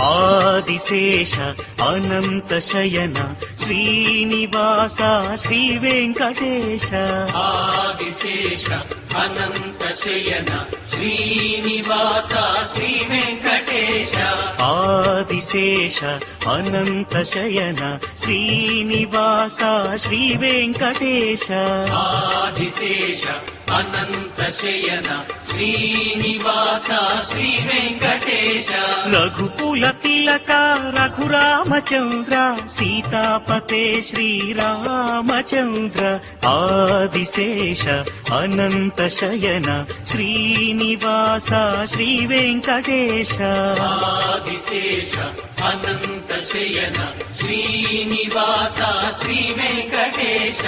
ఆదిశేష అనంత శయన శ్రీనివాస శ్రీ వెంకటేశ. ఆదిశేష అనంత శయన శ్రీనివాస శ్రీ వెంకటేశ. ఆదిశేష అనంత శయన శ్రీనివాస శ్రీ వెంకటేశ. ఆదిశేష అనంత శయన శ్రీనివాస శ్రీ వెంకటేశ. రఘుకుల తిలక రఘురామచంద్ర సీతాపతే శ్రీరామచంద్ర. ఆదిశేష అనంత శయన శ్రీనివాస శ్రీ వెంకటేశ. ఆదిశేష అనంత శయన శ్రీనివాస శ్రీ వెంకటేశ.